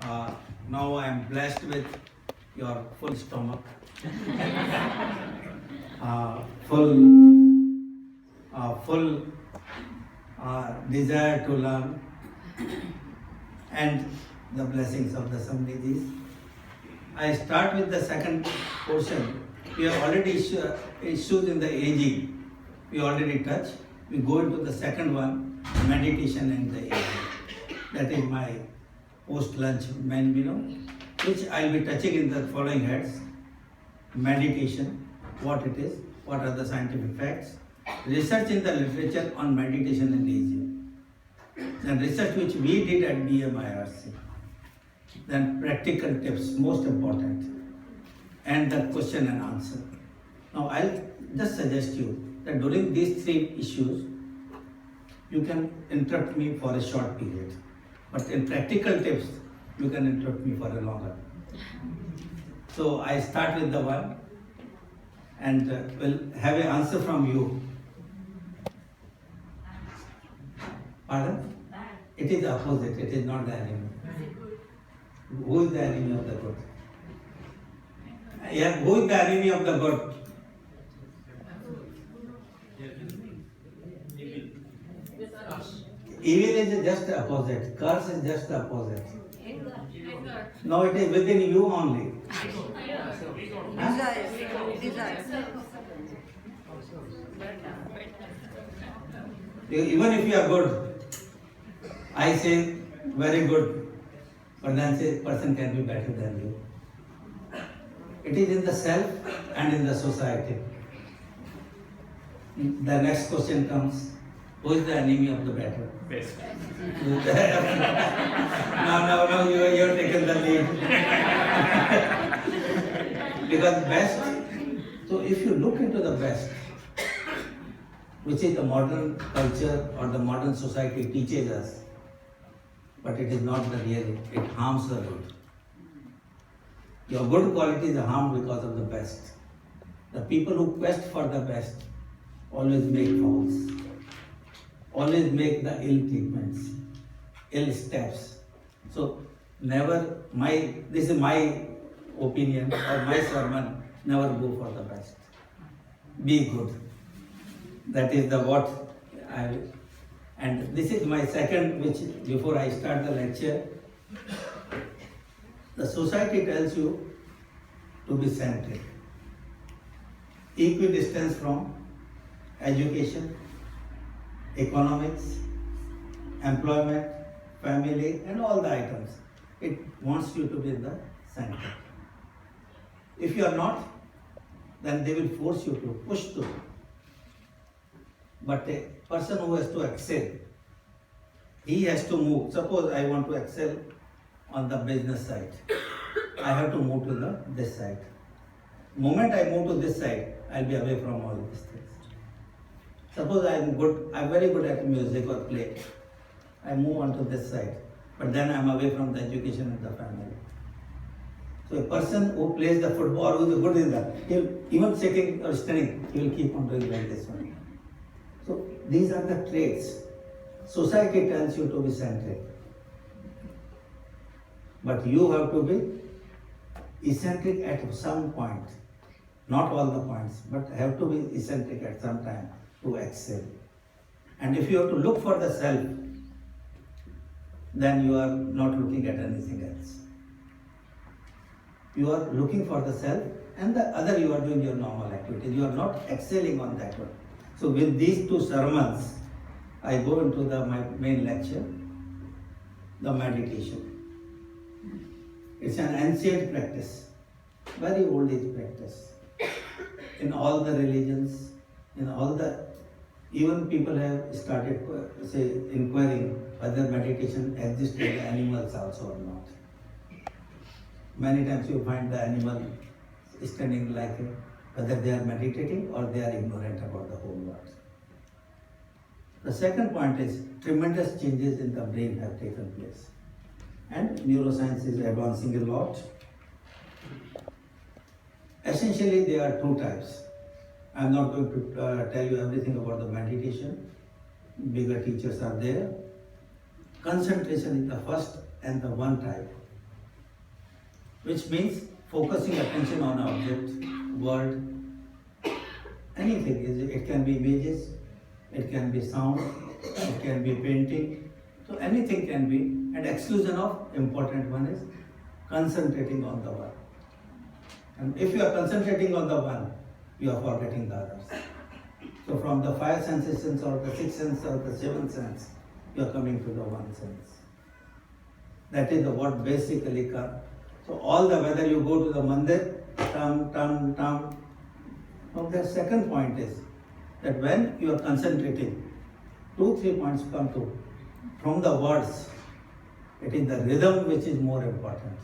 Uh, Now I am blessed with your full stomach, full desire to learn, and the blessings of the Samridhis. I start with the second portion. We have already issues in the aging. We already touched. We go into the second one, meditation and the aging. That is my post-lunch menu, which I'll be touching in the following heads. Meditation, what it is, what are the scientific facts, research in the literature on meditation and aging, then research which we did at BMIRC, then practical tips, most important, and the question and answer. Now I'll just suggest you that during these three issues, you can interrupt me for a short period, but in practical tips, you can interrupt me for a longer. So I start with the one, and will have an answer from you. Pardon? It is opposite, it is not the enemy. Who is the enemy of the good? Yeah, who is the enemy of the good? Evil is just opposite, curse is just opposite. No, it is within you only. Desire. Even if you are good, I say very good, but then say person can be better than you. It is in the self and in the society. The next question comes, who is the enemy of the better? Best. No, you have taken the lead. Because best, so if you look into the best, which is the modern culture or the modern society teaches us, but it is not the real, it harms the good. Your good qualities are harmed because of the best. The people who quest for the best always make faults, always make the ill treatments, ill steps. So never, this is my opinion or my sermon, never go for the best. Be good. That is the what and this is my second, which before I start the lecture, the society tells you to be centric, equidistance from education, economics, employment, family, and all the items. It wants you to be in the center. If you are not, then they will force you to push to. But a person who has to excel, he has to move. Suppose I want to excel on the business side. I have to move to this side. The moment I move to this side, I'll be away from all these things. Suppose I'm very good at music or play. I move on to this side, but then I'm away from the education and the family. So a person who plays the football, who is good in that, even sitting or standing, he will keep on doing like this one. So these are the traits. Society tells you to be centric. But you have to be eccentric at some point. Not all the points, but have to be eccentric at some time to excel. And if you have to look for the self, then you are not looking at anything else. You are looking for the self, and the other you are doing your normal activities. You are not excelling on that one. So with these two sermons, I go into my main lecture, the meditation. It's an ancient practice, very old age practice. In all the religions, even people have started inquiring whether meditation exists in the animals also or not. Many times you find the animal standing like whether they are meditating or they are ignorant about the whole world. The second point is tremendous changes in the brain have taken place. And neuroscience is advancing a lot. Essentially, there are two types. I am not going to tell you everything about the meditation. Bigger teachers are there. Concentration is the first and the one type. which means focusing attention on an object, word, anything. It can be images, it can be sound, it can be painting. So anything can be, and exclusion of important one is concentrating on the one. And if you are concentrating on the one, you are forgetting the others. So from the 5 sensations or the 6 sense or the 7 sense, you are coming to the one sense. That is the what basically comes. So all the, whether you go to the mandir, tam. Now the second point is that when you are concentrating, 2-3 points come to. From the words, it is the rhythm which is more important.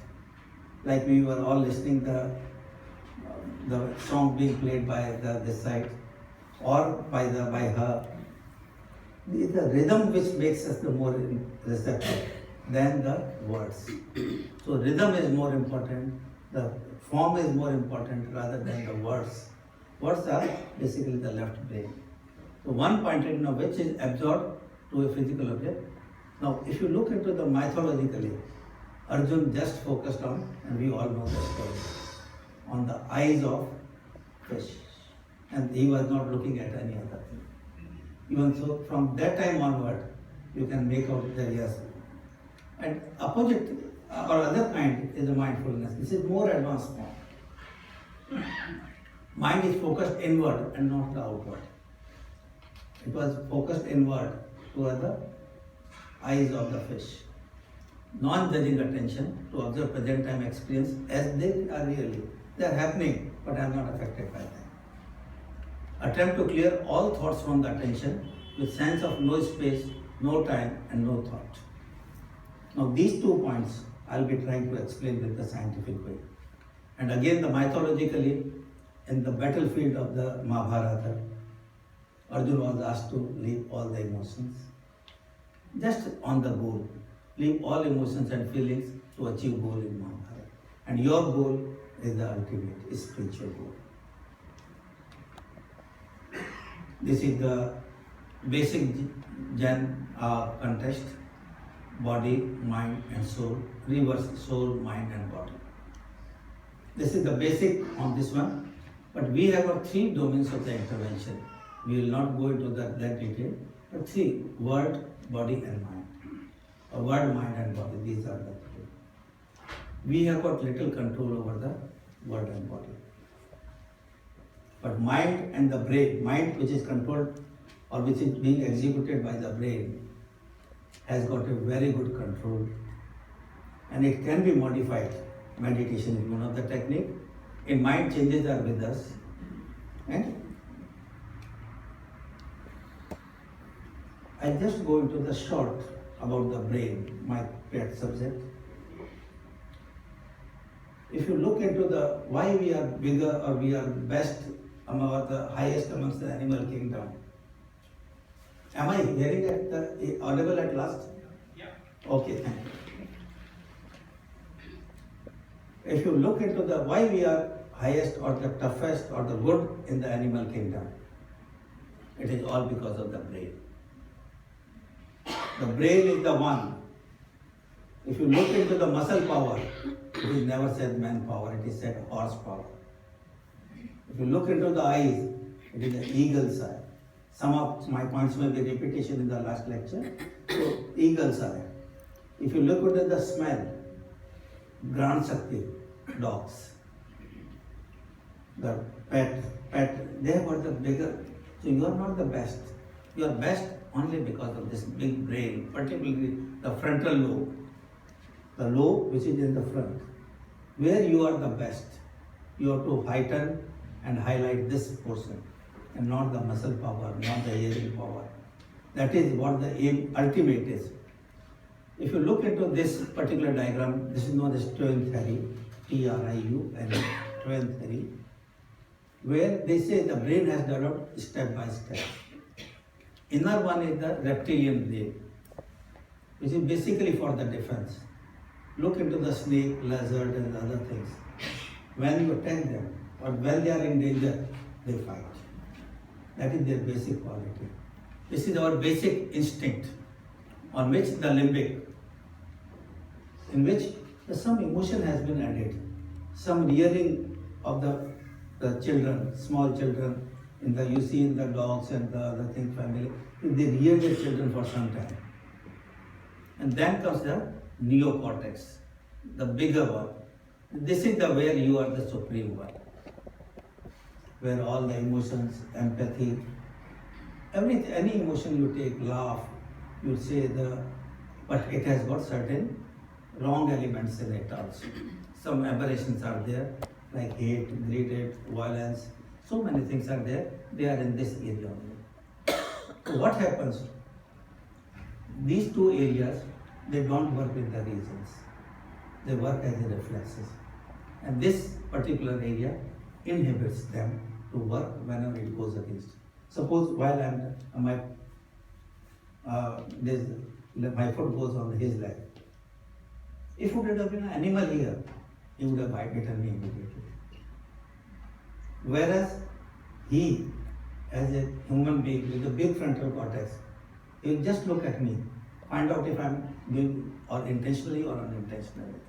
Like we were all listening the song being played by this side or by her. It is the rhythm which makes us the more receptive than the words. So rhythm is more important, the form is more important rather than the words. Words are basically the left brain. So one pointed now which is absorbed to a physical object. Now if you look into the mythologically, Arjun just focused on, and we all know the story, on the eyes of fish. And he was not looking at any other thing. Even so, from that time onward, you can make out the yes. And opposite or other kind is the mindfulness. This is more advanced form. Mind is focused inward and not the outward. It was focused inward toward the eyes of the fish. Non-judging attention to observe present time experience as they are really. They are happening, but I am not affected by them. Attempt to clear all thoughts from the attention with sense of no space, no time and no thought. Now these 2 points I will be trying to explain with the scientific way. And again the mythologically, in the battlefield of the Mahabharata, Arjuna was asked to leave all the emotions. Just on the goal. Leave all emotions and feelings to achieve goal in Mahabharata. And your goal is the ultimate, spiritual goal. This is the basic Jain context. Body, mind and soul. Reverse soul, mind and body. This is the basic on this one. But we have got 3 domains of the intervention. We will not go into that detail. But 3, word, body and mind. Word, mind and body, these are the 3. We have got little control over the word and body. But mind and the brain, mind which is controlled or which is being executed by the brain, has got a very good control. And it can be modified. Meditation is one of the technique. In mind changes are with us. And I just go into the short about the brain, my pet subject. If you look into the why we are bigger or we are best or the highest amongst the animal kingdom. Am I hearing it audible at last? Yeah. Okay, thank you. If you look into the why we are highest or the toughest or the good in the animal kingdom, it is all because of the brain. The brain is the one. If you look into the muscle power, it is never said manpower, it is said horsepower. If you look into the eyes, it is the eagle's eye. Some of my points may be repetition in the last lecture. So, eagle's eye. If you look into the smell, Grand Shakti, dogs. The pet, they have got the bigger. So you are not the best. You are best only because of this big brain, particularly the frontal lobe. The lobe which is in the front. Where you are the best, you have to heighten and highlight this portion and not the muscle power, not the hearing power. That is what the aim ultimate is. If you look into this particular diagram, this is known as twin theory, TRIUN, twin theory, where they say the brain has developed step by step. Inner one is the reptilian brain, which is basically for the defense. Look into the snake, lizard and other things. When you attack them, or when they are in danger, they fight. That is their basic quality. This is our basic instinct, on which the limbic, in which some emotion has been added. some rearing of the children, small children, you see in the dogs and the other thing family, they rear their children for some time. And then comes the neocortex, the bigger one. This is the where you are the supreme one, where all the emotions, empathy, any emotion you take, laugh, you say but it has got certain wrong elements in it also. Some aberrations are there, like hate, greed, violence, so many things are there, they are in this area only. So what happens? These two areas, they don't work with the regions. They work as the reflexes. And this particular area inhibits them to work whenever it goes against. Suppose while my foot goes on his leg. If it would have been an animal here, he would have bitten me immediately. Whereas he, as a human being with a big frontal cortex, he will just look at me, find out if I'm doing or intentionally or unintentionally.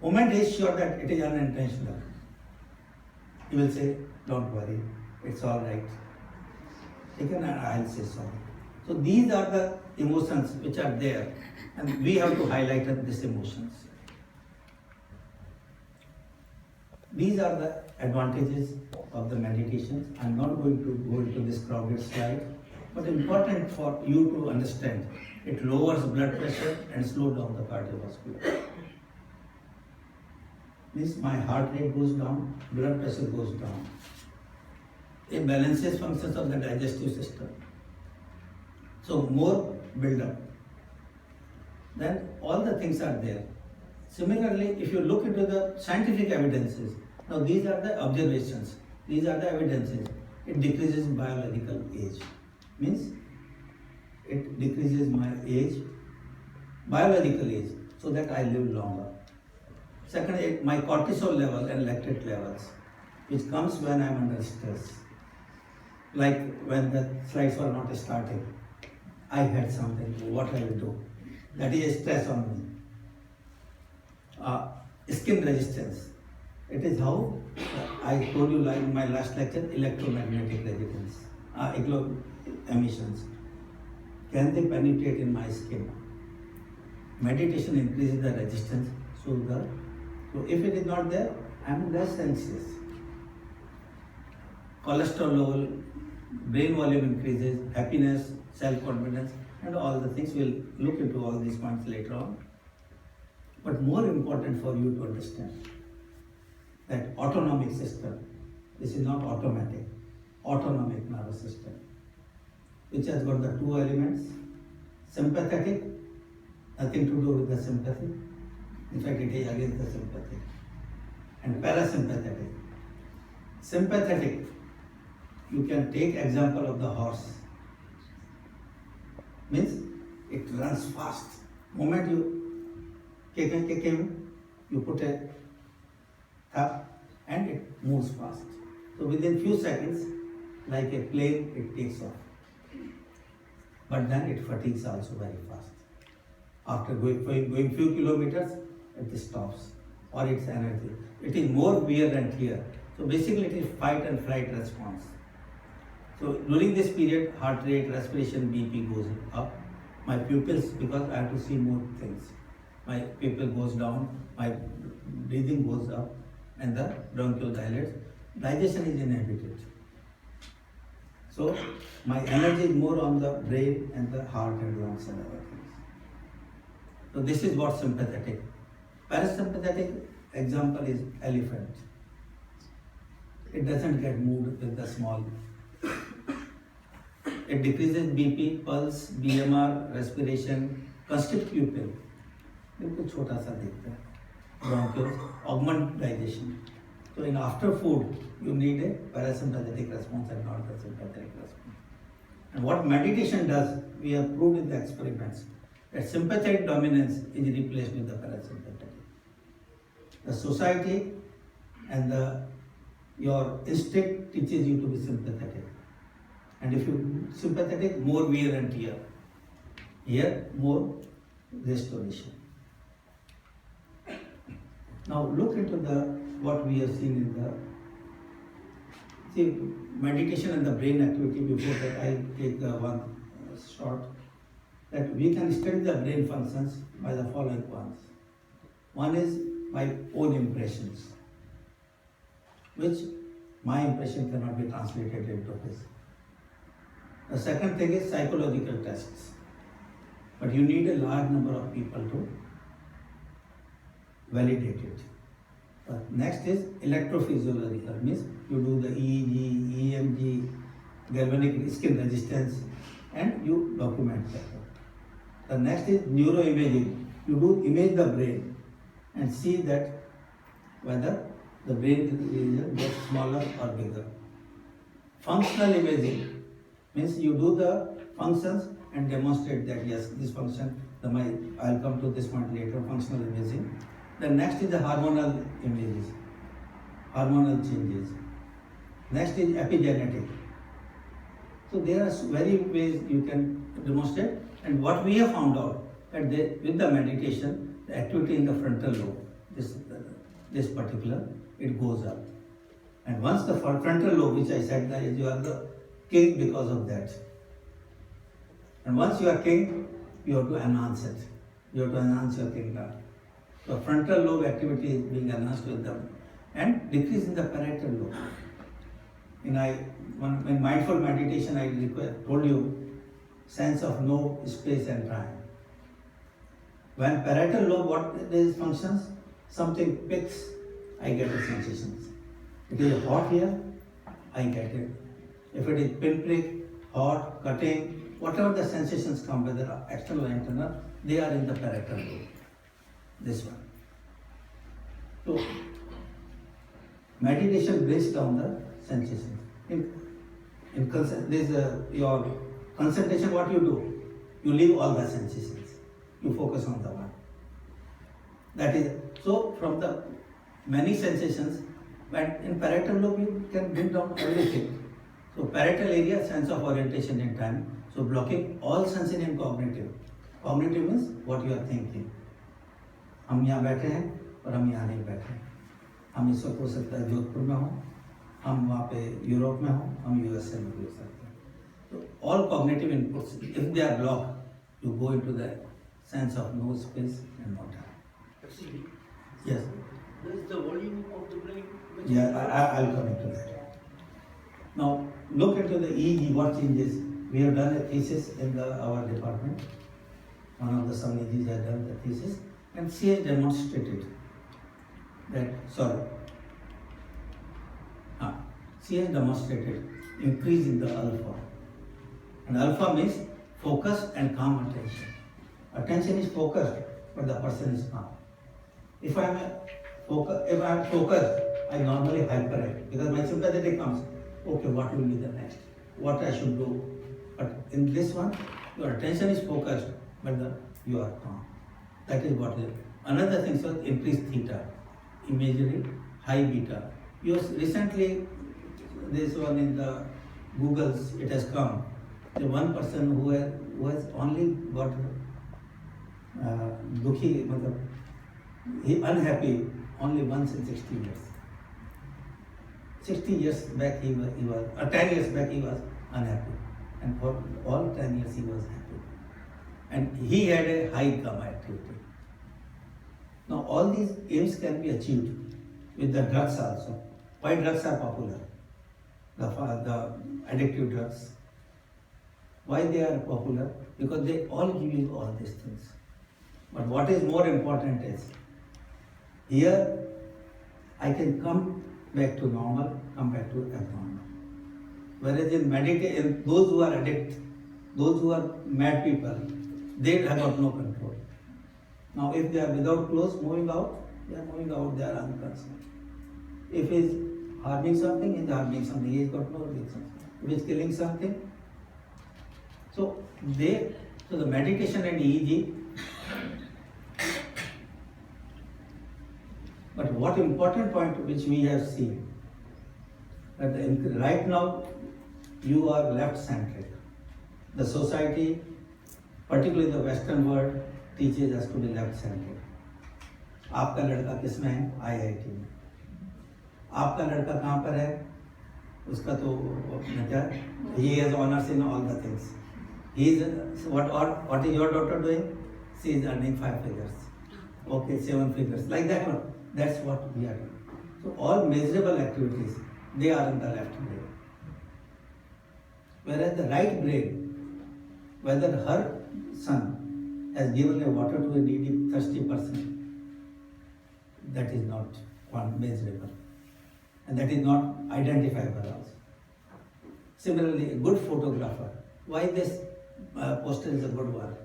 Moment he is sure that it is unintentional, he will say, don't worry, it's all right. And I'll say sorry. So these are the emotions which are there, and we have to highlight these emotions. These are the advantages of the meditations. I'm not going to go into this crowded slide, but important for you to understand. It lowers blood pressure and slows down the cardiovascular. Means my heart rate goes down, blood pressure goes down. It balances functions of the digestive system. So more build up. Then all the things are there. Similarly, if you look into the scientific evidences, now these are the observations, these are the evidences. It decreases biological age. Means it decreases my age, biological age, so that I live longer. Second, my cortisol level and lactate levels, which comes when I am under stress. Like when the slides were not starting, I had something, what I will do. That is a stress on me. Skin resistance. It is how I told you like in my last lecture, electromagnetic resistance, emissions. Can they penetrate in my skin? Meditation increases the resistance. So if it is not there, I am less anxious. Cholesterol level, brain volume increases, happiness, self-confidence, and all the things. We'll look into all these points later on. But more important for you to understand that autonomic system, this is not automatic, autonomic nervous system, which has got the two elements, sympathetic, nothing to do with the sympathy. In fact, it is against the sympathy. And parasympathetic. Sympathetic, you can take example of the horse. Means it runs fast. Moment you kick him, you put a thumb and it moves fast. So within few seconds, like a plane, it takes off. But then it fatigues also very fast. After going few kilometers, it stops, or its energy. It is more wear and tear. So basically it is fight and flight response. So during this period, heart rate, respiration, BP goes up. My pupils, because I have to see more things, my pupil goes down, my breathing goes up, and the bronchial dilates. Digestion is inhibited. So my energy is more on the brain and the heart and lungs and other things. So this is what sympathetic. Parasympathetic example is elephant. It doesn't get moved with the small. It decreases BP, pulse, BMR, respiration, constrict pupil. बिल्कुल छोटा सा दिखता है. Bronchioles, augment digestion. So in after food, you need a parasympathetic response and not the sympathetic response. And what meditation does, we have proved in the experiments that sympathetic dominance is replaced with the parasympathetic. The society and your instinct teaches you to be sympathetic. And if you sympathetic, more wear and tear. Here, more restoration. Now look into what we have seen in the meditation and the brain activity. Before that, I take one short that we can study the brain functions by the following ones. One is my own impressions, which my impression cannot be translated into his. The second thing is psychological tests, but you need a large number of people to validate it. Next is electrophysiological, means you do the EEG, EMG, galvanic skin resistance, and you document that. The next is neuroimaging. You do image the brain and see that whether the brain region gets smaller or bigger. Functional imaging means you do the functions and demonstrate that yes, this function, I'll come to this point later, functional imaging. The next is the hormonal images, hormonal changes. Next is epigenetic. So there are very ways you can demonstrate, and what we have found out that with the meditation, the activity in the frontal lobe, this particular, it goes up. And once the frontal lobe, which I said that you are the king because of that. And once you are king, you have to enhance it. You have to enhance your kingdom. The frontal lobe activity is being enhanced with them, and decrease in the parietal lobe. In mindful meditation, I told you sense of no space and time. When parietal lobe, what is functions? Something picks, I get the sensations. It is hot here, I get it. If it is pinprick, hot, cutting, whatever the sensations come, whether external or internal, they are in the parietal lobe. This one. So, meditation breaks down the sensations. Your concentration, what you do? You leave all the sensations. You focus on the one. That is, so from the many sensations, but in parietal lobe you can bring down everything. So parietal area, sense of orientation in time. So blocking all sensory and cognitive. Cognitive means what you are thinking. हम यहाँ बैठे हैं और हम यहाँ नहीं बैठे हैं. हम इस वक्त हो सकता है जोधपुर में हो, हम वहाँ पे यूरोप में हो, हम यूएसए में हो सकते हैं. So all cognitive inputs, if they are blocked, you go into the sense of no space and no time. Yes. What is the volume of the brain? Yeah, I'll come into that. Now look into the EEG. What changes? We have done a thesis in our department. One of the Samnidhis has done the thesis. And she has demonstrated that, she has demonstrated increase in the alpha. And alpha means focus and calm attention. Attention is focused, but the person is calm. If I am focused, I normally hyperact because my sympathetic comes. Okay, what will be the next? What I should do? But in this one, your attention is focused, but you are calm. That is what is. Another thing is increased theta, imagery, high beta. Recently, this one in the Googles, it has come. The one person who has only got dukhi, he unhappy only once in 60 years. 60 years back he was 10 years back he was unhappy, and for all 10 years he was happy. And he had a high gamma activity. Now all these aims can be achieved with the drugs also. Why drugs are popular? The addictive drugs. Why they are popular? Because they all give you all these things. But what is more important is, here I can come back to normal, come back to abnormal. Whereas in meditation, those who are addicted, those who are mad people, they have got no control. Now if they are without clothes moving out, they are unconcerned. If he is harming something, he is harming something, he has got no reason. If he is killing something, so the meditation and EEG. But what important point which we have seen, that right now you are left-centric. The society, particularly the Western world, teaches us to be left-centric. आपका लड़का किसमें है? IIT में. आपका लड़का कहाँ पर है, उसका तो अपना क्या, he has honors in all the things. He is what is your daughter doing? She is earning 5 figures. Okay, 7 figures. Like that one. That's what we are doing. So all measurable activities, they are in the left brain. Whereas the right brain, whether her son has given a water to a needy, thirsty person, that is not measurable. And that is not identifiable also. Similarly, a good photographer. Why this poster is a good one?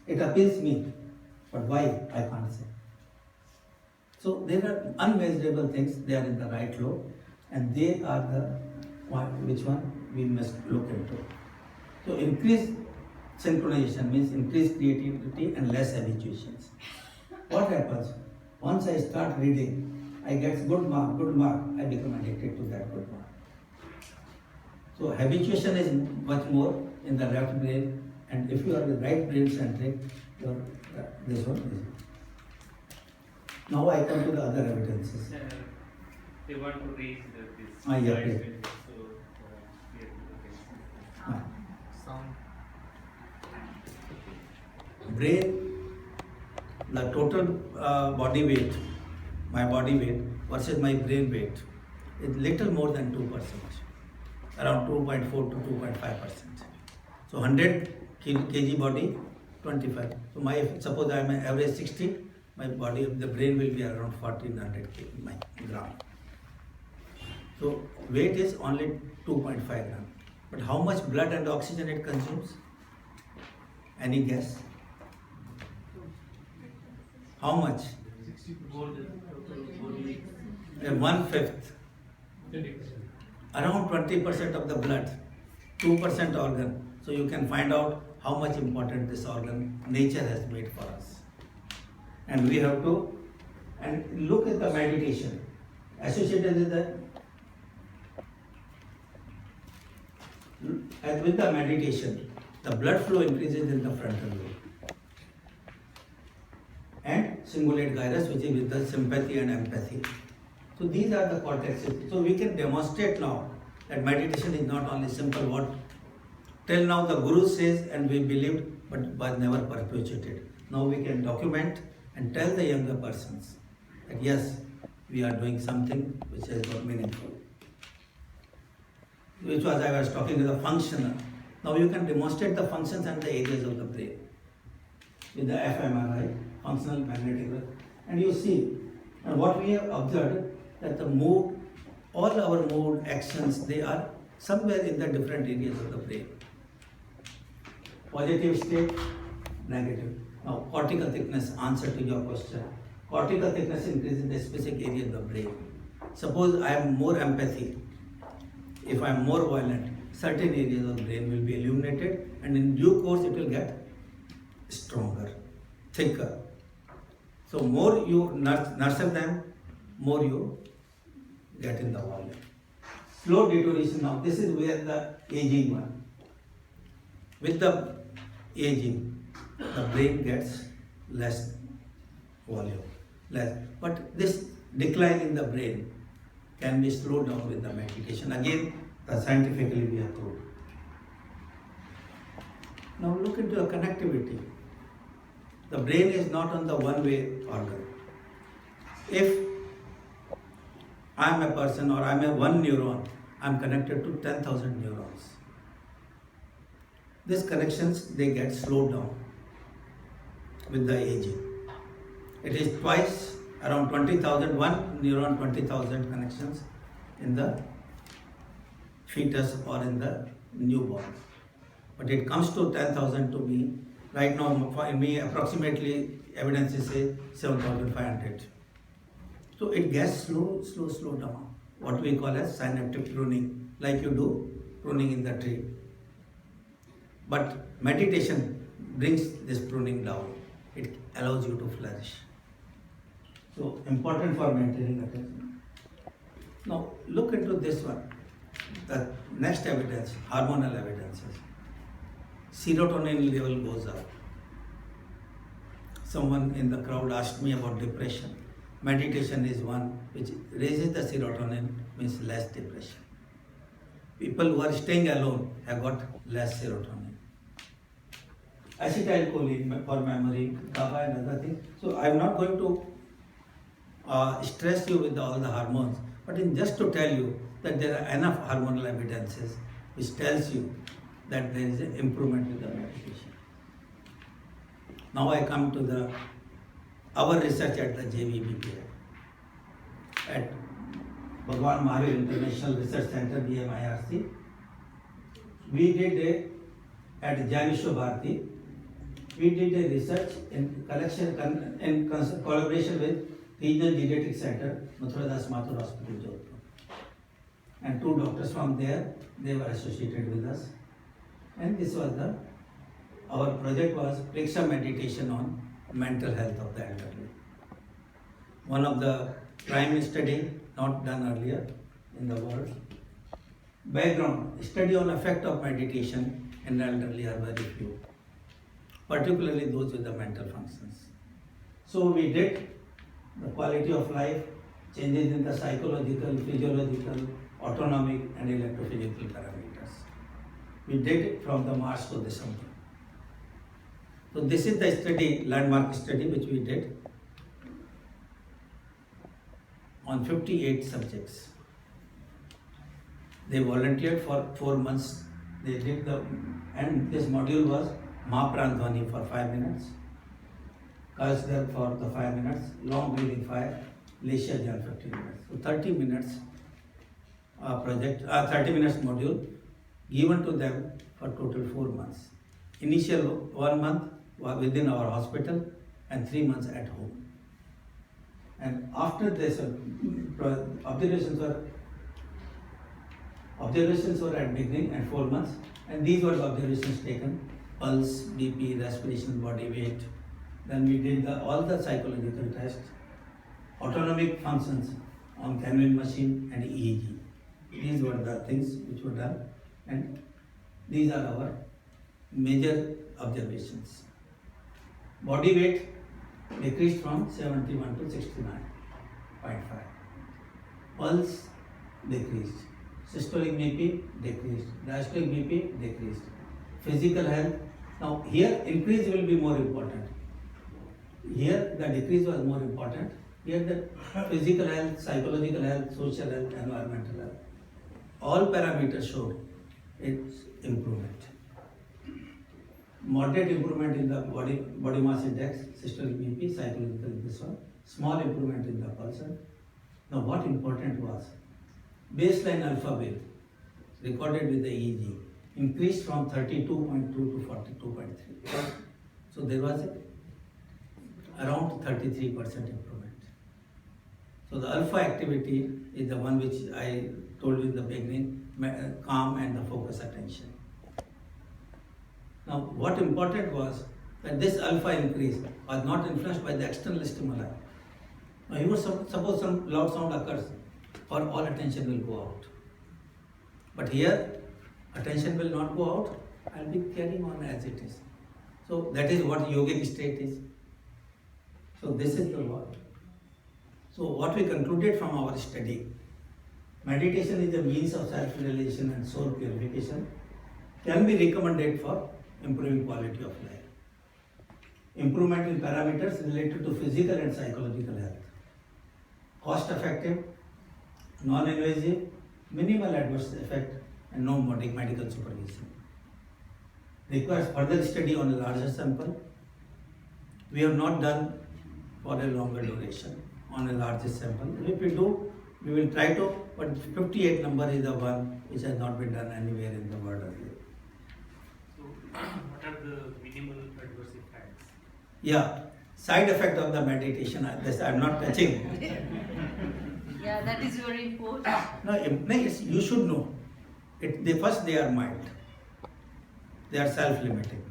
It appeals me, but why I can't say. So there are unmeasurable things. They are in the right lobe, and they are the one which one we must look into. So increased synchronization means increased creativity and less habituations. What happens? Once I start reading, I get good mark, I become addicted to that good mark. So habituation is much more in the left brain, and if you are the right brain centric, this one is. Now I come to the other evidences. They want to raise this. Yeah, price please. when it's so, clear to the patient. Sound. Brain, the total body weight, my body weight versus my brain weight is little more than 2%, around 2.4 to 2.5%. So 100 kg body, 25. So suppose I am an average 60, my body, the brain will be around 1400 gram. So weight is only 2.5 gram. But how much blood and oxygen it consumes? Any guess? How much? 1/5. Around 20% of the blood, 2% organ. So you can find out how much important this organ nature has made for us. And we have to, and look at the meditation associated with the, and with the meditation, the blood flow increases in the frontal lobe. And cingulate gyrus, which is with the sympathy and empathy. So these are the cortexes. So we can demonstrate now that meditation is not only simple what till now the Guru says and we believed but was never perpetuated. Now we can document and tell the younger persons that yes, we are doing something which has got meaningful. Which was I was talking to the functional. Now you can demonstrate the functions and the areas of the brain with the fMRI, functional magnetic, and you see, and what we have observed that the mood, all our mood, actions, they are somewhere in the different areas of the brain. Positive state, negative. Now cortical thickness, answer to your question. Cortical thickness increases in the specific area of the brain. Suppose I have more empathy. If I am more violent, certain areas of the brain will be illuminated and in due course it will get stronger, thicker. So more you nurture them, more you get in the volume. Slow deterioration. Now this is where the aging one. With the aging, the brain gets less volume, less. But this decline in the brain can be slowed down with the meditation. Again, the scientifically we have proved. Now look into the connectivity. The brain is not on the one-way organ. If I am a person or I am a one neuron, I am connected to 10,000 neurons. These connections, they get slowed down with the aging. It is twice, around 20,000, one neuron, 20,000 connections in the fetus or in the newborn. But it comes to 10,000 to me. Right now, for me, approximately evidence is 7,500. So it gets slow down. What we call as synaptic pruning, like you do pruning in the tree. But meditation brings this pruning down. It allows you to flourish. So important for maintaining attention. Now look into this one. The next evidence, hormonal evidences. Serotonin level goes up. Someone in the crowd asked me about depression. meditation is one which raises the serotonin, means less depression. People who are staying alone have got less serotonin. Acetylcholine for memory, GABA and other things. So I am not going to stress you with all the hormones, but in just to tell you that there are enough hormonal evidences which tells you that there is an improvement with the meditation. Now I come to our research at the JVBPI, at Bhagwan Mahavir International Research Center, BMIRC. We did at Janishwa Bharati, we did a research in collaboration with Regional Geriatric Center, Mathura Das Mathur Hospital, Jodhpur. And 2 doctors from there, they were associated with us. And this was our project was Preksha meditation on mental health of the elderly. One of the prime study not done earlier in the world. Background, study on effect of meditation in the elderly are very few, particularly those with the mental functions. So we did the quality of life, changes in the psychological, physiological, autonomic and electrophysical parameters. We did it from the March to December. So this is the study, landmark study which we did on 58 subjects. They volunteered for 4 months. They did and this module was Mahaprandhwani for 5 minutes, Kasdar for the 5 minutes, long breathing 5, Lesha Jal 15 minutes. So 30 minutes project, 30 minutes module given to them for total 4 months. Initial 1 month within our hospital and 3 months at home. And after this, observations were at beginning and 4 months, and these were the observations taken: pulse, BP, respiration, body weight. Then we did all the psychological tests, autonomic functions on Cannon machine and EEG. These were the things which were done, and these are our major observations. Body weight decreased from 71 to 69.5. Pulse decreased. Systolic BP decreased. Diastolic BP decreased. Physical health. Now here increase will be more important. Here the decrease was more important. Here the physical health, psychological health, social health, environmental health. All parameters showed its improvement. Moderate improvement in the body mass index, systolic BP, psychological this one. Small improvement in the pulse. Now what important was, baseline alpha wave recorded with the EEG increased from 32.2 to 42.3. So there was around 33% improvement. So the alpha activity is the one which I told you in the beginning, calm and the focus attention. Now what important was that this alpha increase was not influenced by the external stimuli. Now you suppose some loud sound occurs, or all attention will go out. But here attention will not go out, I will be carrying on as it is. So that is what yogic state is. So this is the word. So what we concluded from our study, meditation is a means of self-realization and soul purification, can be recommended for improving quality of life. Improvement in parameters related to physical and psychological health. Cost effective, non-invasive, minimal adverse effect and no medical supervision. Requires further study on a larger sample. We have not done for a longer duration on a larger sample. If we do, we will try to, but 58 number is the one which has not been done anywhere in the world earlier. So, what are the minimal adverse effects? Yeah, side effect of the meditation, I'm not touching. Yeah, that is very important. No, you should know. First they are mild. They are self-limiting.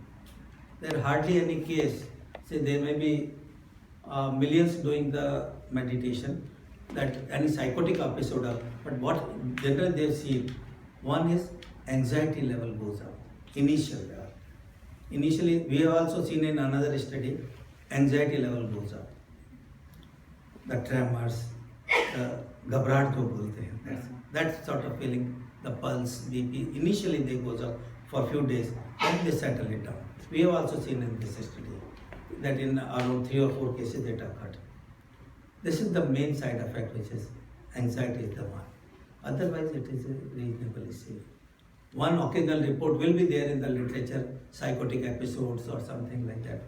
There are hardly any case, say there may be millions doing the meditation, that any psychotic episode of, but what generally they see, one is anxiety level goes up, initially. Initially, we have also seen in another study, anxiety level goes up. the tremors, the घबराहट जो बोलते हैं, that sort of feeling, the pulse, BP, initially they goes up for a few days, then they settle it down. We have also seen in this study that in around 3 or 4 cases it occurred. This is the main side effect, which is anxiety is the one. Otherwise, it is reasonably safe. One occasional report will be there in the literature, psychotic episodes or something like that.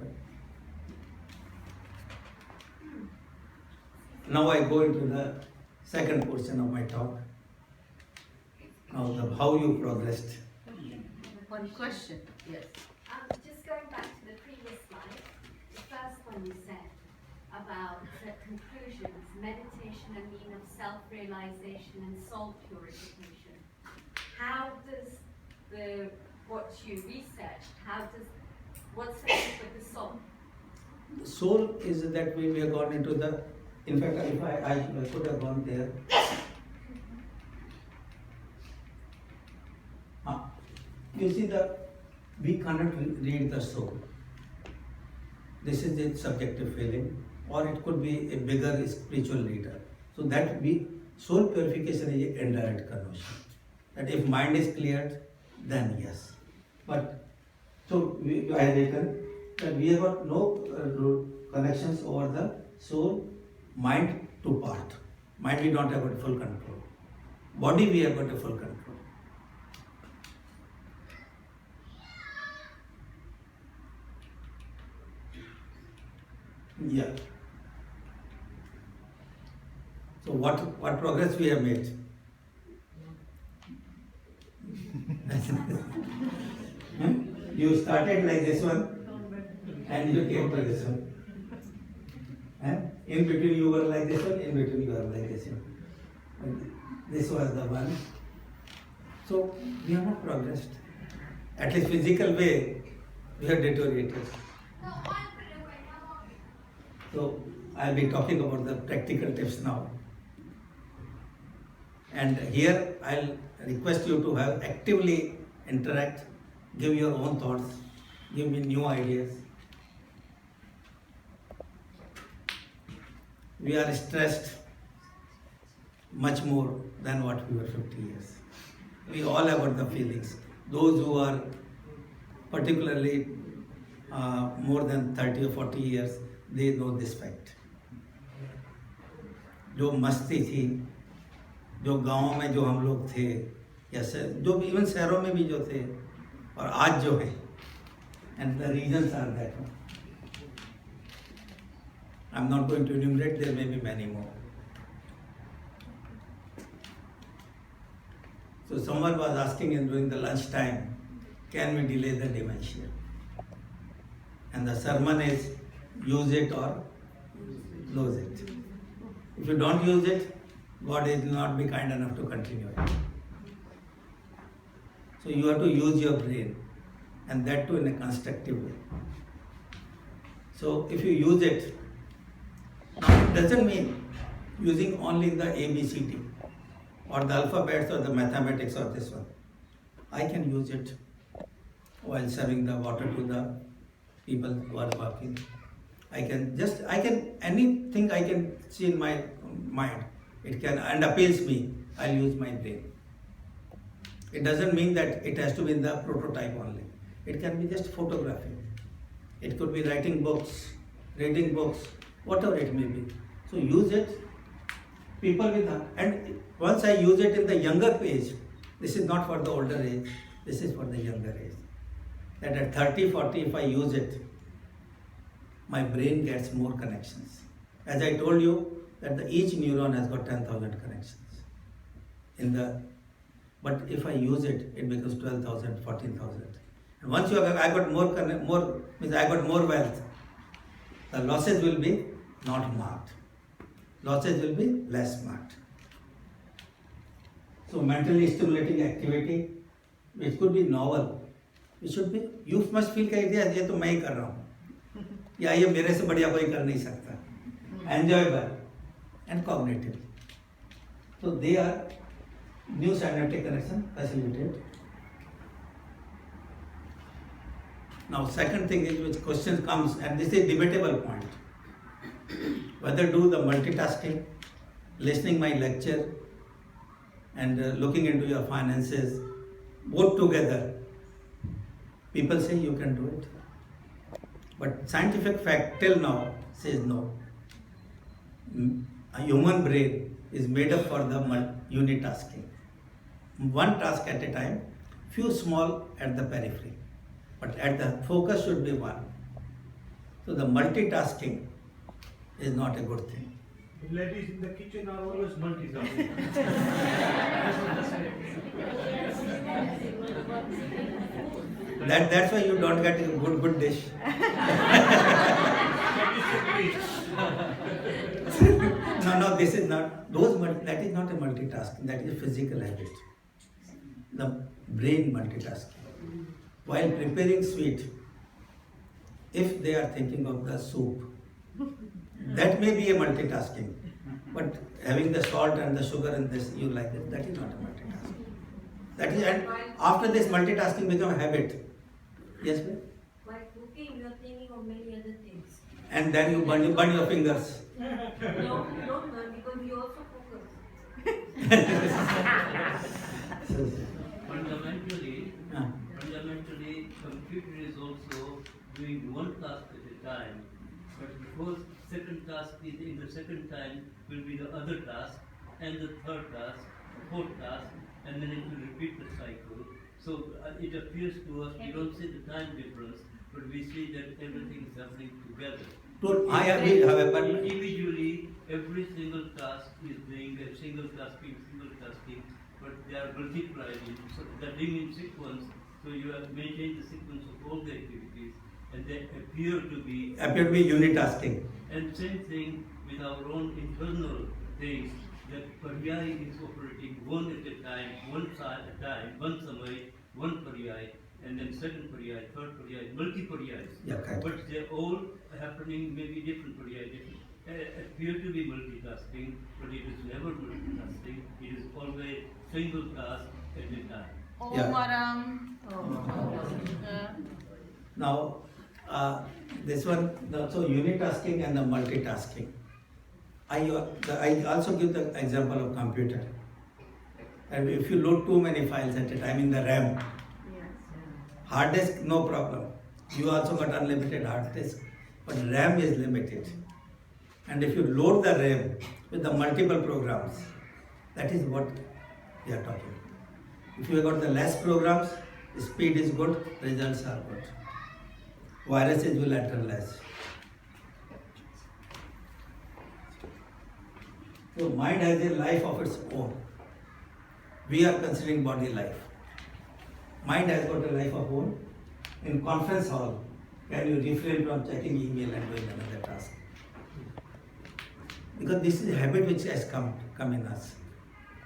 Now I go into the second portion of my talk. Now, how you progressed. One question, yes. Just going back to the previous slide, the first one you said about the conclusions, meditation a mean of self-realization and soul purification. How does what you researched, what's the link with the soul? The soul is that we have gone into the, in fact, if I could have gone there. You see we cannot read the soul. This is a subjective feeling, or it could be a bigger spiritual leader. So that soul purification is an indirect conversion. That if mind is cleared, then yes. But so I have written that we have got no connections over the soul, mind to part. Mind we don't have got full control. Body we have got a full control. Yeah. So what progress we have made? You started like this one and you came to this one. In between you were like this one, in between you were like this one. And this was the one. So we have not progressed. At least physical way, we have deteriorated. So I'll be talking about the practical tips now. And here I'll request you to have actively interact, give your own thoughts, give me new ideas. We are stressed much more than what we were 50 years. We all have got the feelings. Those who are particularly more than 30 or 40 years, they know this fact. जो मस्ती थी, जो गाँव में जो हम लोग थे, या जो इवन शहरों में भी जो थे, और आज जो है, and the reasons are that. I'm not going to enumerate, there may be many more. So someone was asking during the lunch time, can we delay the dementia? And the sermon is, use it or lose it. If you don't use it, God will not be kind enough to continue it. So you have to use your brain, and that too in a constructive way. So if you use it, it doesn't mean using only the ABCD or the alphabets or the mathematics or this one. I can use it while serving the water to the people who are working. Anything I can see in my mind, it can and appeals me, I'll use my brain. It doesn't mean that it has to be in the prototype only. It can be just photography. It could be writing books, reading books, whatever it may be. So use it. And once I use it in the younger age, this is not for the older age, this is for the younger age. That at 30, 40, if I use it, my brain gets more connections. As I told you, that each neuron has got 10,000 connections. But if I use it, it becomes 12,000, 14,000. And once I got more wealth, the losses will be not marked. Losses will be less marked. So mentally stimulating activity, which could be novel. It should be, you must feel that ये तो मैं ही कर रहा हूँ, या ये मेरे से बढ़िया कोई कर नहीं सकता. Enjoyable and cognitive. So they are new synaptic connection facilitated. Now second thing is which question comes, and this is debatable point. whether do the multitasking, listening my lecture, and looking into your finances, both together. People say you can do it. But scientific fact till now says no. A human brain is made up for the unitasking. One task at a time, few small at the periphery. But at the focus should be one. So the multitasking is not a good thing. Ladies in the kitchen are always multitasking. That's why you don't get a good dish. No, this is not, that is not a multitasking, that is a physical habit. The brain multitasking. While preparing sweet, if they are thinking of the soup, that may be a multitasking. But having the salt and the sugar in this, you like it, that is not a multitasking. That is, and after this multitasking become a habit. Yes, ma'am? While cooking, you are thinking of many other things. And then you burn your fingers. No, you don't burn because you also focus. Fundamentally, Ah. computer is also doing one task at a time. But because second task is in the second time will be the other task, and the third task, fourth task, and then it will repeat the cycle. So it appears to us, we don't see the time difference, but we see that everything is happening together. Individually, every single task is doing a single tasking, but they are multiplying. So they're doing in sequence, so you have maintained the sequence of all the activities, and they appear to be unitasking. And same thing with our own internal things, that paryai is operating one at a time, one side at a time, one samay, one paryai, and then second paryai, third paryai, multi-paryais. Yeah, correct. But they're all happening, maybe different paryai, appear to be multitasking, but it is never multitasking. It is always single task at a time. Yeah. Maram. Now, this one, so unitasking and the multitasking. I also give the example of computer. And if you load too many files at a time in the RAM, hard disk, no problem. You also got unlimited hard disk, but RAM is limited. And if you load the RAM with the multiple programs, that is what we are talking. If you have got the less programs, speed is good, results are good. Viruses will enter less. So mind has a life of its own. We are considering body life. Mind has got a life of own. In conference hall, can you refrain from checking email and doing another task? Because this is a habit which has come in us.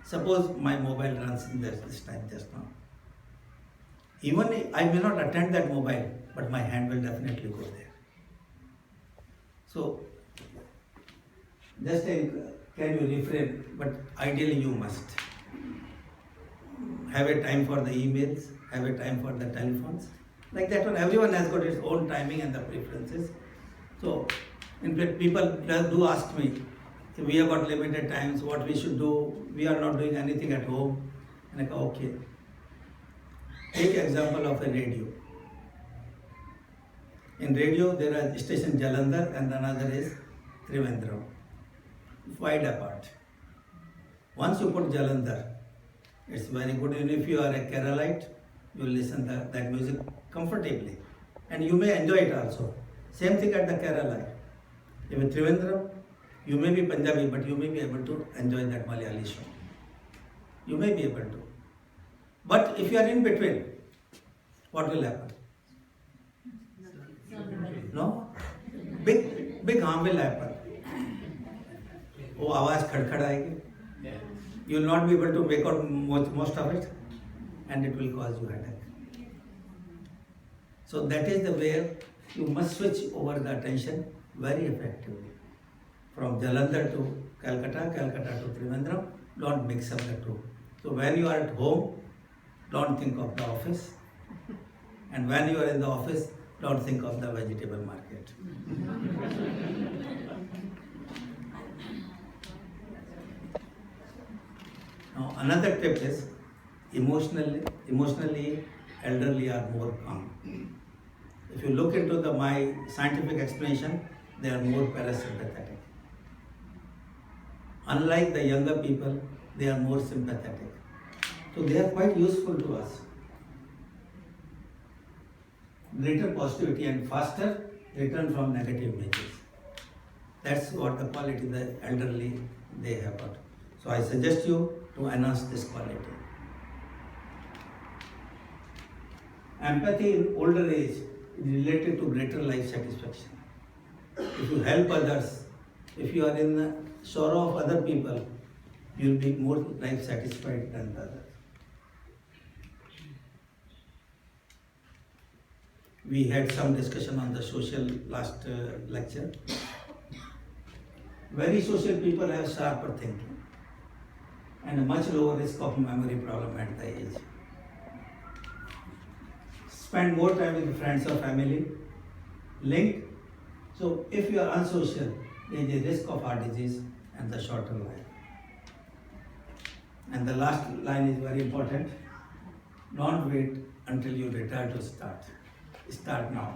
Suppose my mobile runs in this time just now. Even I may not attend that mobile, but my hand will definitely go there. So, just think, can you refrain? But ideally you must. Have a time for the emails, have a time for the telephones. Like that one, everyone has got its own timing and the preferences. So, in fact, people do ask me, we have got limited times, what we should do, we are not doing anything at home. And I go, okay. Take example of a radio. In radio, there are station Jalandhar and another is Trivandrum. Wide apart. Once you put Jalandhar, it's very good. And if you are a Keralite, you will listen to that music comfortably. And you may enjoy it also. Same thing at the Kerala. If in Trivandrum, you may be Punjabi, but you may be able to enjoy that Malayali show. You may be able to. But if you are in between, what will happen? No? Big harm will happen. वो आवाज खड़खड़ाएगी. You will not be able to make out most of it, and it will cause you headache. So that is the way you must switch over the attention very effectively. From Jalandhar to Calcutta, Calcutta to Trivandrum, don't mix up the two. So when you are at home, don't think of the office. And when you are in the office, don't think of the vegetable market. another tip is emotionally elderly are more calm. If you look into my scientific explanation, they are more parasympathetic. Unlike the younger people, they are more sympathetic. So they are quite useful to us. Greater positivity and faster return from negative images. That's what the quality the elderly they have got. So I suggest you to enhance this quality. Empathy in older age is related to greater life satisfaction. If you help others, if you are in the sorrow of other people, you will be more life satisfied than the others. We had some discussion on the social last lecture. Very social people have sharper thinking and a much lower risk of memory problem at the age. Spend more time with friends or family. Link. So if you are unsocial, there is a risk of heart disease and the shorter life. And the last line is very important. Don't wait until you retire to start. Start now.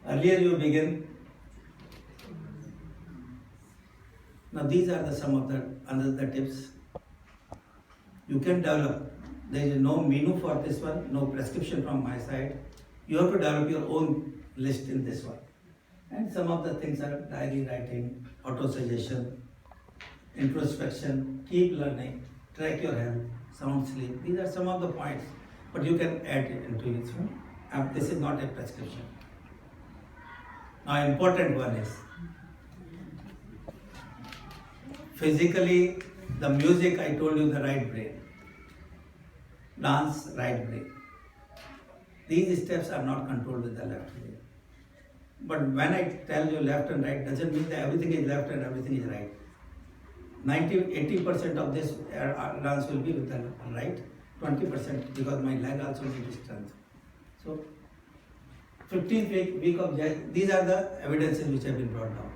Earlier you begin. Now these are some of the another tips. You can develop. There is no menu for this one, no prescription from my side. You have to develop your own list in this one. And some of the things are diary writing, auto-suggestion, introspection, keep learning, track your health, sound sleep. These are some of the points, but you can add it into this one. This is not a prescription. Now important one is, physically, the music I told you the right brain. Dance, right brain. These steps are not controlled with the left brain. But when I tell you left and right, doesn't mean that everything is left and everything is right. 80% of this dance will be with the right, 20% because my leg also needs strength. So, 15th week of jazz, these are the evidences which have been brought down.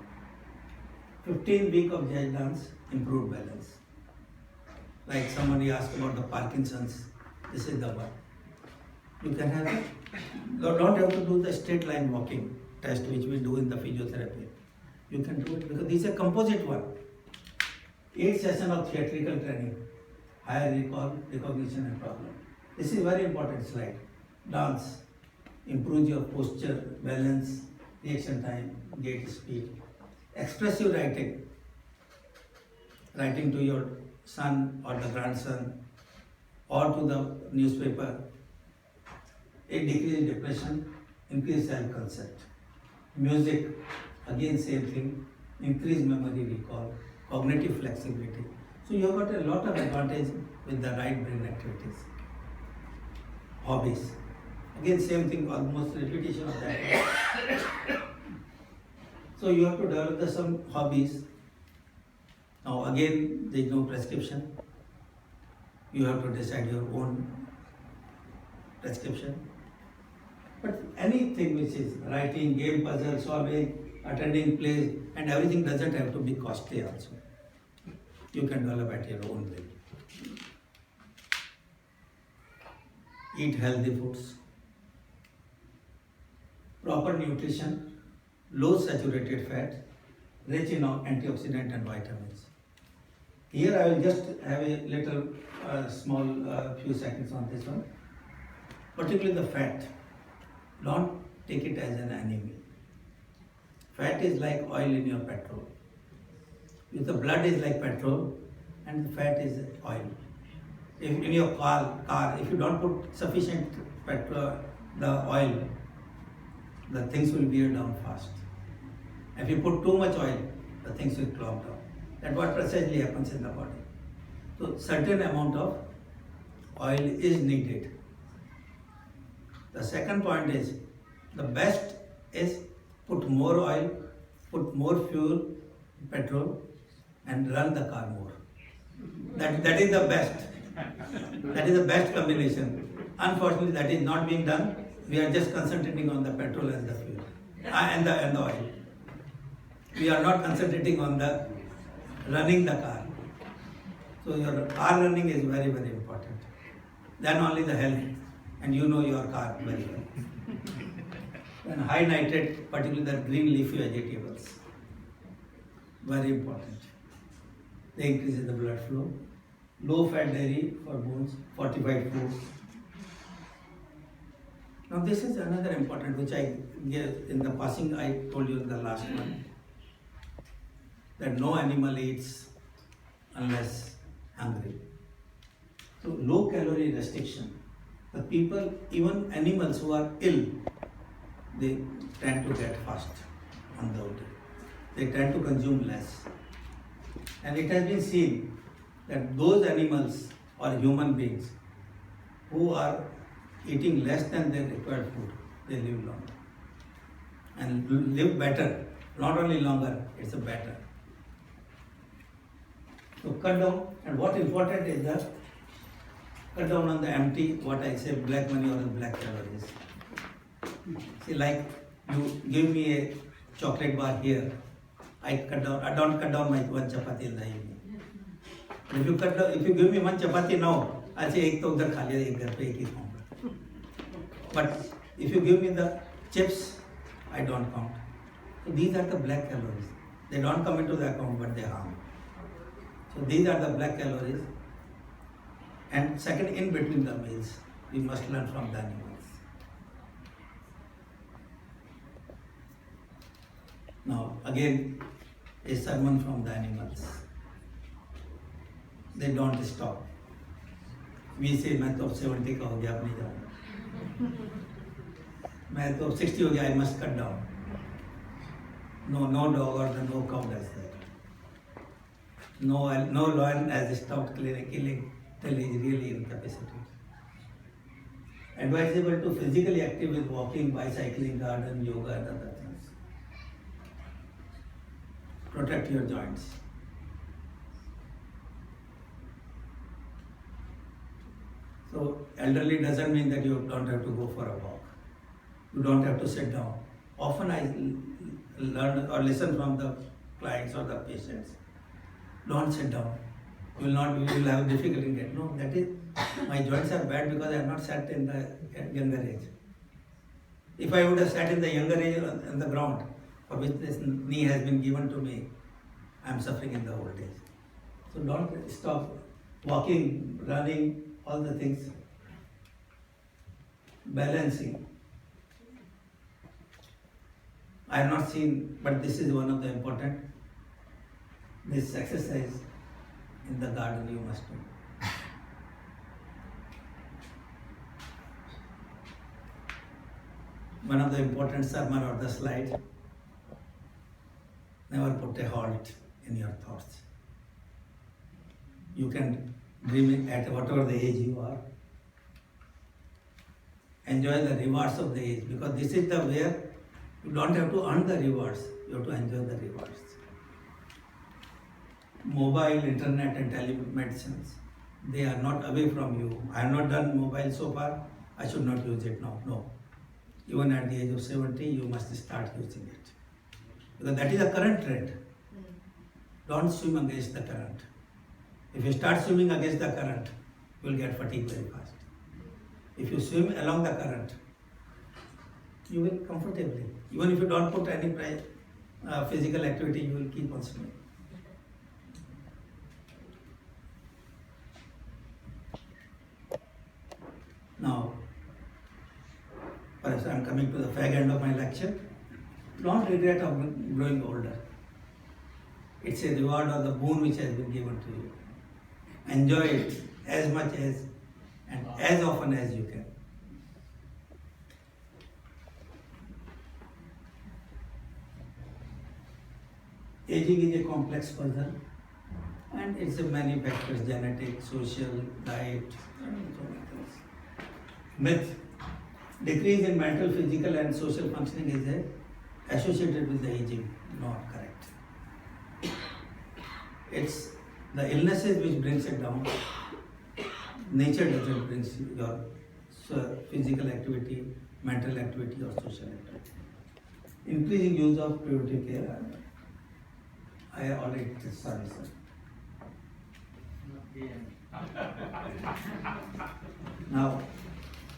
15th week of jazz dance, improved balance. Like somebody asked about the Parkinson's, this is the one. You can have it. You don't have to do the straight line walking test which we do in the physiotherapy. You can do it because this is a composite one. 8 sessions of theatrical training, higher recall, recognition and problem. This is very important slide. Dance, improves your posture, balance, reaction time, gait speed. Expressive writing, writing to your son or the grandson or to the newspaper. It decreases depression, increase self-concept. Music, again same thing, increase memory recall, cognitive flexibility. So you have got a lot of advantage with the right brain activities. Hobbies, again same thing, almost repetition of that. So you have to develop some hobbies. Now again, there is no prescription. You have to decide your own prescription. But anything which is writing, game, puzzle, solving, attending plays, and everything doesn't have to be costly also. You can develop at your own way. Eat healthy foods. Proper nutrition, low saturated fat, rich in antioxidant and vitamins. Here I will just have a little small few seconds on this one. Particularly the fat. Don't take it as an enemy. Fat is like oil in your petrol. If the blood is like petrol and the fat is oil. If in your car, if you don't put sufficient petrol, the oil, the things will wear down fast. If you put too much oil, the things will clog down. That's what precisely happens in the body. So certain amount of oil is needed. The second point is, the best is put more oil, put more fuel, petrol, and run the car more. That is the best. That is the best combination. Unfortunately, that is not being done. We are just concentrating on the petrol and the fuel and the oil. We are not concentrating on the running the car. So your car running is very, very important. Then only the health, and you know your car very well. And high nitrate, particularly the green leafy vegetables, very important. They increase the blood flow. Low fat dairy for bones, fortified foods. Now this is another important which I gave in the passing, I told you in the last one, that no animal eats unless hungry. So low calorie restriction. The people, even animals who are ill, they tend to get fast on the day. They tend to consume less. And it has been seen that those animals or human beings who are eating less than their required food, they live longer. And live better. Not only longer, it's a better. So cut down, and what important is that cut down on the empty, what I say, black money or the black calories. See, like you give me a chocolate bar here, I don't cut down my one chapati in the evening. If you give me one chapati now, I'll say ek to udhar kha liya, ek ghar pe ek hi khaunga. But if you give me the chips, I don't count. So these are the black calories. They don't come into the account, but they harm. So these are the black calories. And second, in between the meals, we must learn from the animals. Now, again, a sermon from the animals. They don't stop. We say, मैं तो 70 का हो गया, अब नहीं जाऊँगा. मैं तो 60 हो गया, I must cut down. No dog or no cow does that. No lion has stopped killing till he is really incapacitated. Advisable to physically active with walking, bicycling, garden, yoga and other things. Protect your joints. So elderly doesn't mean that you don't have to go for a walk. You don't have to sit down. Often I learn or listen from the clients or the patients. Don't sit down. You will have difficulty in getting. No, that is, my joints are bad because I have not sat in the younger age. If I would have sat in the younger age on the ground, for which this knee has been given to me, I am suffering in the old age. So don't stop walking, running, all the things. Balancing. I have not seen, but this is one of the important. This exercise in the garden you must do. One of the important sermon or the slide. Never put a halt in your thoughts. You can dream at whatever the age you are. Enjoy the rewards of the age, because this is the where you don't have to earn the rewards, you have to enjoy the rewards. Mobile, internet and telemedicines, they are not away from you. I have not done mobile so far, I should not use it now. No. Even at the age of 70, you must start using it. Because that is a current trend. Don't swim against the current. If you start swimming against the current, you will get fatigued very fast. If you swim along the current, you will comfortably. Even if you don't put any physical activity, you will keep on swimming. Now, perhaps I am coming to the fag end of my lecture. Don't regret of growing older. It's a reward or the boon which has been given to you. Enjoy it as much as and as often as you can. Aging is a complex puzzle, and it's a many factors: genetic, social, diet, and so many things. Myth: decrease in mental, physical, and social functioning is associated with the aging. Not correct. It's the illnesses which brings it down. Nature doesn't bring your physical activity, mental activity, or social activity. Increasing use of preventive care. I already sorry, sir. Now,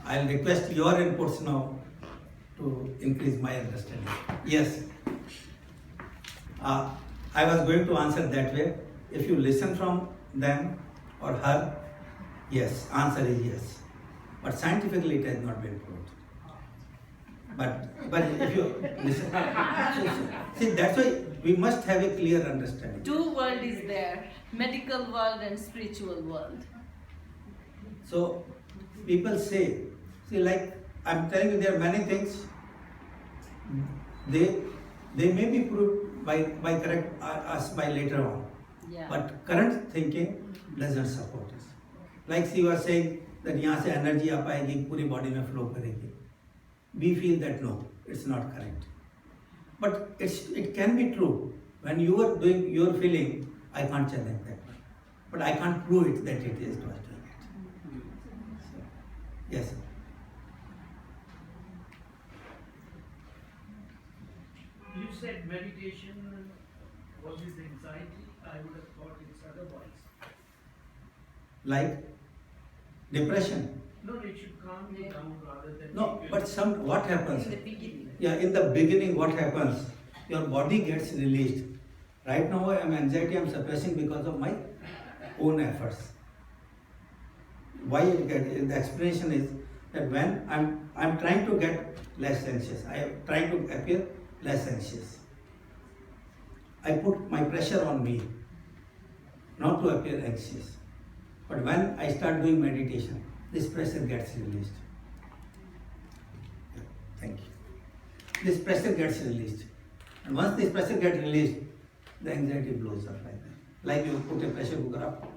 I'll request your inputs now to increase my understanding. Yes. I was going to answer that way. If you listen from them or her, yes, answer is yes. But scientifically it has not been proved. But if you listen, see that's why we must have a clear understanding. Two world is there, medical world and spiritual world. So people say, see, like I'm telling you, there are many things. They may be proved by correct us by later on. Yeah. But current thinking doesn't support us. Like you are saying that यहाँ से energy आ पाएगी पूरी body में flow करेगी. We feel that no, it's not correct. But it can be true. When you are doing your feeling, I can't challenge that. But I can't prove it that it is not doing it. So, yes. Sir. You said meditation causes anxiety. I would have thought it's otherwise. Like depression. No, it should calm you down rather than. No, but what happens? In the beginning. Yeah, in the beginning, what happens? Your body gets released. Right now, anxiety I'm suppressing because of my own efforts. Why the explanation is that when I'm trying to get less anxious, I am trying to appear less anxious. I put my pressure on me, not to appear anxious. But when I start doing meditation, this pressure gets released. Thank you. This pressure gets released. And once this pressure gets released, the anxiety blows up like that. Like you put a pressure cooker up.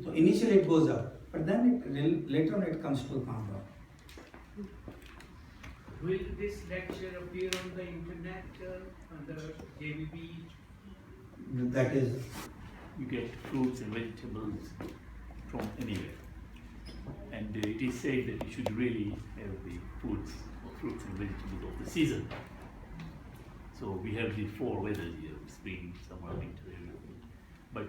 So initially it goes up, but then later on it comes to a calm down. Will this lecture appear on the internet, on the JVB? That is, You get fruits and vegetables from anywhere. And it is said that you should really have the fruits and vegetables of the season. So we have the four weathers here, spring, summer, winter, everything. But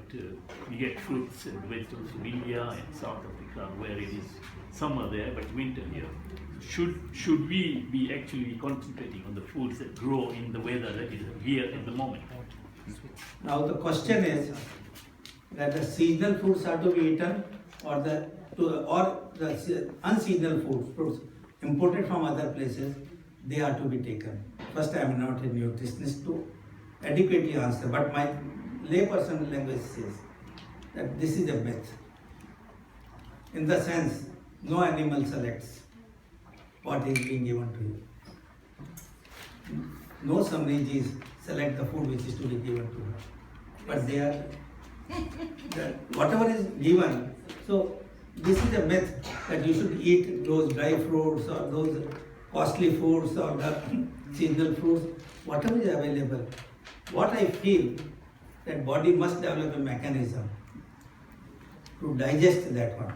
we get fruits and vegetables from India and South Africa, where it is summer there, but winter here. Should we be actually concentrating on the foods that grow in the weather that is here at the moment? now the question is that the seasonal fruits are to be eaten or the unseasonal fruits imported from other places, they are to be taken. First, I am not a nutritionist to adequately answer, but my layperson language says that this is a myth. In the sense, no animal selects what is being given to you. No Samrijis select the food which is to be given to her. But they are, whatever is given, so this is a myth that you should eat those dry fruits or those costly foods or the seasonal fruits, whatever is available. What I feel that body must develop a mechanism to digest that one.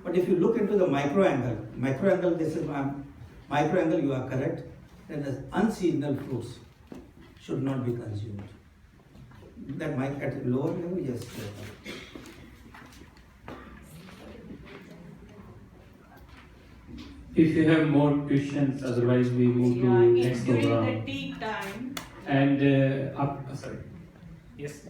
But if you look into the micro angle, this is micro angle, you are correct, that the unseasonal fruits should not be consumed. That might at a lower level, yes. If you have more questions, otherwise we move to Yeah, next during the program. tea time. And sorry. Yes.